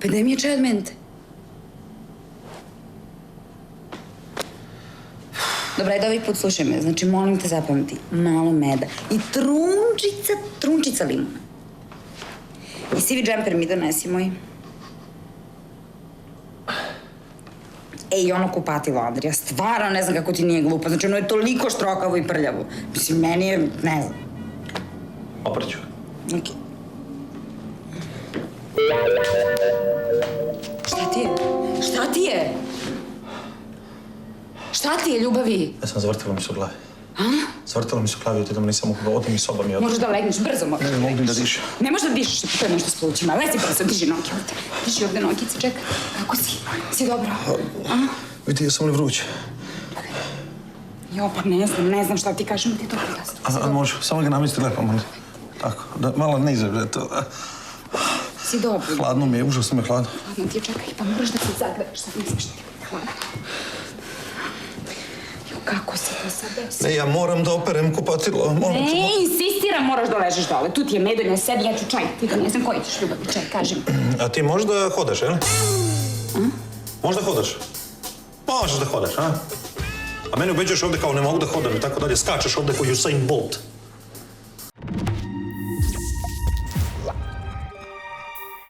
Pa daj mi je čaj od mente. Dobra, ajde ovaj put slušaj me. Znači, molim te zapamti. Malo meda. I trunčica limuna. I sivi džemper mi donesi moj. Ej, ono kupatilo, Andrija, stvarno ne znam kako ti nije glupo. Znači, ono je toliko štrokavo i prljavo. Mislim, meni je, ne znam. Opraću. Okej. Šta ti je? Šta ti je? Šta ti je, ljubavi? Ja sam zavrtila mi se u glavi. A? Zavrtila mi se u glavi, odjednom nisam mogla, odi mi soba mi Možeš da legneš, brzo moraš. Ne mogu da dišem. Ne možeš da dišeš, to je nešto s plućima. Lezi brzo, diži noge ovde. Diži ovde nogice, čekaj. Kako si? Si dobro? A? Vidi, jesam li vruć? Jo, pa ne znam šta ti kažem, ti je dobro jasno. A može, samo ga namesti lepo, malo. Tako, da malo ne izađe, to. Si dobro. Hladno mi je, užasno mi je hladno. Hladno ti je, čekaj, pa moraš da se zagrebaš, sad ne smiješ ti biti hladno. Jo, kako se to sad desi? Ne, ja moram da operem kupatilo, moram. Ne, insistiram, moraš da ležeš dole. Tu ti je medonja, sebi, ja ću čaj. Ti da ne znam koji ćeš, ljubavi, čaj, kaži mi. A ti možda hodaš, jel? Možda hodaš? Možeš da hodaš, a? A meni ubeđuješ ovde kao ne mogu da hodam i tako dalje. Skačeš ovde kao Usain Bolt.